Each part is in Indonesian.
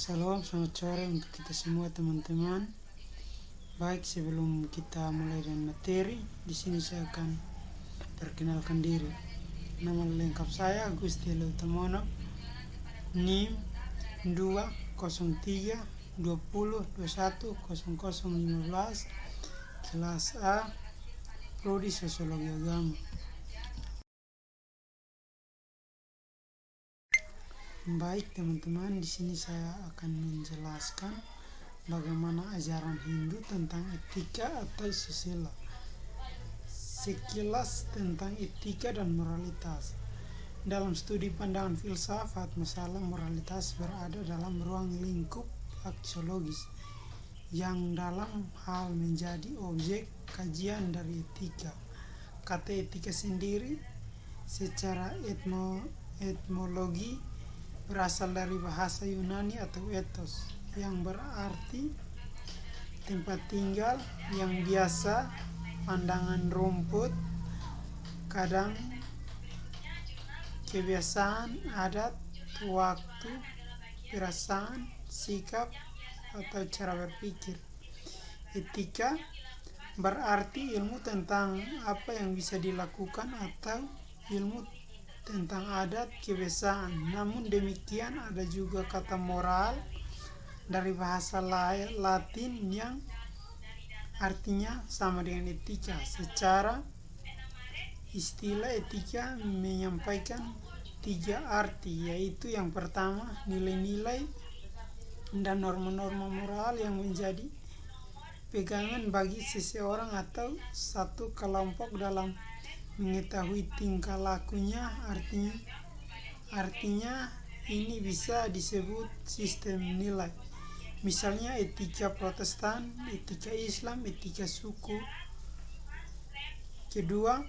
Salam, selamat sore untuk kita semua teman-teman. Baik, sebelum kita mulai dengan materi, di sini saya akan perkenalkan diri. Nama lengkap saya Agusti Leutomono, NIM 203 20 21 0015, kelas A, Prodi Sosiologi Agama. Baik teman-teman, di sini saya akan menjelaskan bagaimana ajaran Hindu tentang etika atau susila. Sekilas tentang etika dan moralitas. Dalam studi pandangan filsafat, masalah moralitas berada dalam ruang lingkup aksiologis yang dalam hal menjadi objek kajian dari etika. Kata etika sendiri secara etimologi berasal dari bahasa Yunani atau ethos yang berarti tempat tinggal yang biasa, pandangan rumput, kadang kebiasaan, adat, waktu, perasaan, sikap, atau cara berpikir. Etika berarti ilmu tentang apa yang bisa dilakukan atau ilmu tentang adat kebiasaan. Namun demikian ada juga kata moral dari bahasa Latin yang artinya sama dengan etika. Secara istilah etika menyampaikan 3 arti, yaitu yang pertama nilai-nilai dan norma-norma moral yang menjadi pegangan bagi seseorang atau satu kelompok dalam mengetahui tingkah lakunya. Artinya ini bisa disebut sistem nilai. Misalnya etika Protestan, etika Islam, etika suku. Kedua,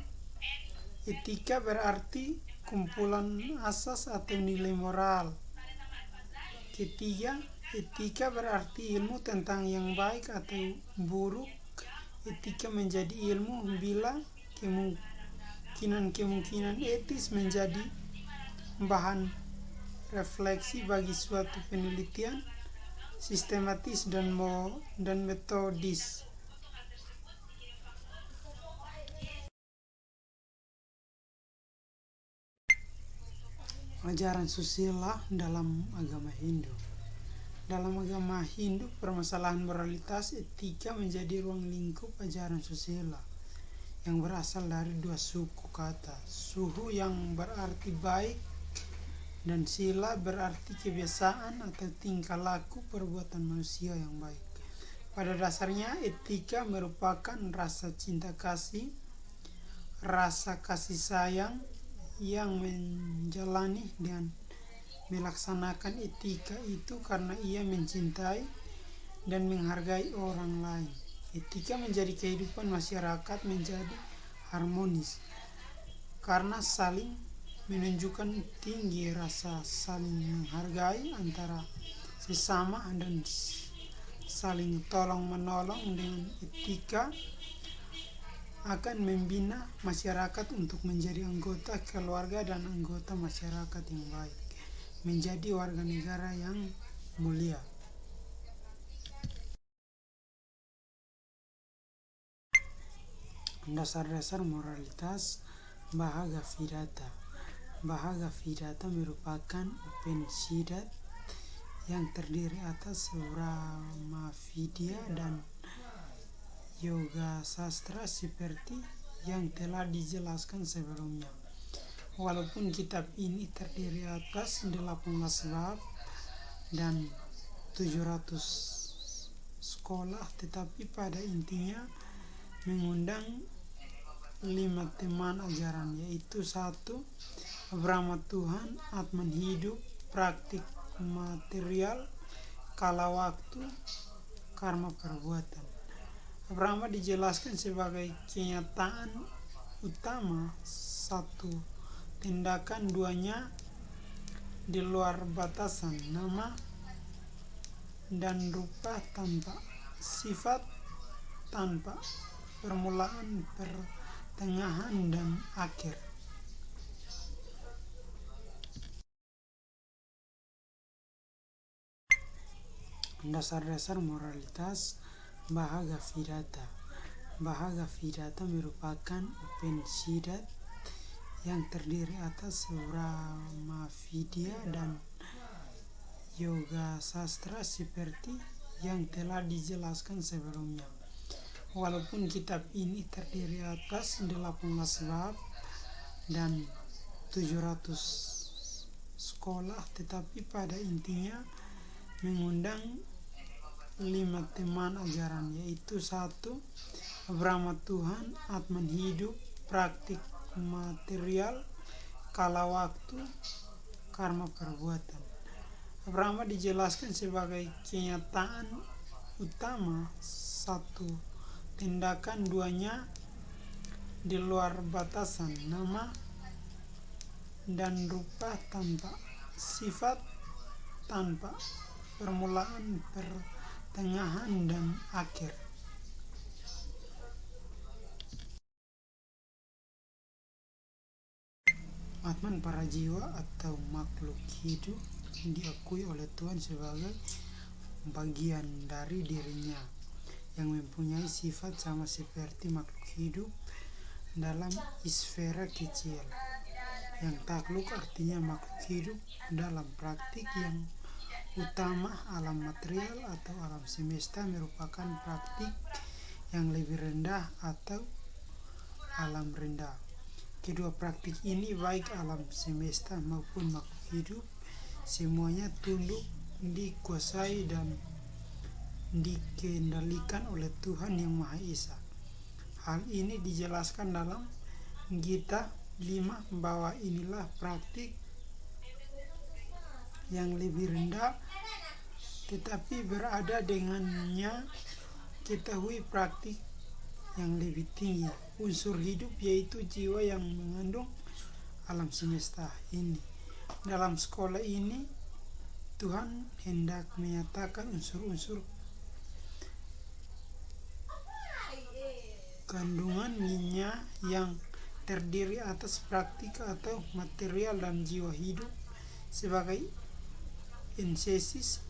etika berarti kumpulan asas atau nilai moral. Ketiga, etika berarti ilmu tentang yang baik atau buruk. Etika menjadi ilmu bila kemungkinan etis menjadi bahan refleksi bagi suatu penelitian sistematis dan metodis. Ajaran susila dalam agama Hindu. Dalam agama Hindu, permasalahan moralitas etika menjadi ruang lingkup ajaran susila yang berasal dari 2 suku kata. Suhu yang berarti baik dan sila berarti kebiasaan atau tingkah laku perbuatan manusia yang baik. Pada dasarnya etika merupakan rasa cinta kasih, rasa kasih sayang yang menjalani dan melaksanakan etika itu karena ia mencintai dan menghargai orang lain. Etika menjadi kehidupan masyarakat menjadi harmonis karena saling menunjukkan tinggi rasa saling menghargai antara sesama dan saling tolong-menolong. Dengan etika akan membina masyarakat untuk menjadi anggota keluarga dan anggota masyarakat yang baik, menjadi warga negara yang mulia. Dasar-dasar moralitas Bhagavad Gita. Bhagavad Gita merupakan Upanishad yang terdiri atas Brahma Vidya dan Yoga Sastra seperti yang telah dijelaskan sebelumnya. Walaupun kitab ini terdiri atas 18 bab dan 700 sekolah, tetapi pada intinya mengundang 5 teman ajaran, yaitu 1. Brahma Tuhan, Atman hidup, praktik material, kala waktu, karma perbuatan. Brahma dijelaskan sebagai kenyataan utama, 1 tindakan, 2-nya di luar batasan, nama dan rupa tanpa sifat, tanpa permulaan, pertengahan, dan akhir. Dasar-dasar moralitas Bhagavad Gita. Bhagavad Gita merupakan Upanishad yang terdiri atas Brahma Vidya dan Yoga Sastra seperti yang telah dijelaskan sebelumnya. Walaupun kitab ini terdiri atas 18 bab dan 700 sekolah, tetapi pada intinya mengundang 5 teman ajaran, yaitu 1. Brahma Tuhan, Atman hidup, praktik material, kala waktu, karma perbuatan. Brahma dijelaskan sebagai kenyataan utama, 1. Tindakan, 2-nya di luar batasan, nama dan rupa tanpa sifat, tanpa permulaan, pertengahan, dan akhir. Atman, para jiwa atau makhluk hidup, diakui oleh Tuhan sebagai bagian dari dirinya yang mempunyai sifat sama seperti makhluk hidup dalam sfera kecil. Yang takluk artinya makhluk hidup dalam praktik yang utama. Alam material atau alam semesta merupakan praktik yang lebih rendah atau alam rendah. Kedua praktik ini, baik alam semesta maupun makhluk hidup, semuanya tunduk, dikuasai dan dikendalikan oleh Tuhan yang Maha Esa. Hal ini dijelaskan dalam Gita 5 bahwa inilah praktik yang lebih rendah, tetapi berada dengannya ketahui praktik yang lebih tinggi, unsur hidup, yaitu jiwa yang mengandung alam semesta ini. Dalam sekolah ini, Tuhan hendak menyatakan unsur-unsur kandungannya yang terdiri atas praktik atau material dan jiwa hidup sebagai antesis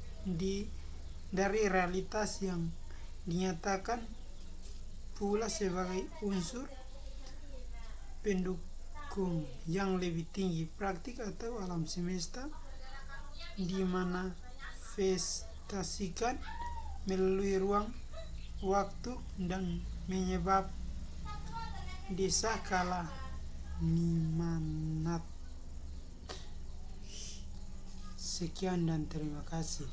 dari realitas yang dinyatakan pula sebagai unsur pendukung yang lebih tinggi. Praktik atau alam semesta dimanifestasikan melalui ruang, waktu, dan menyebab desa kala nimanat. Sekian dan terima kasih.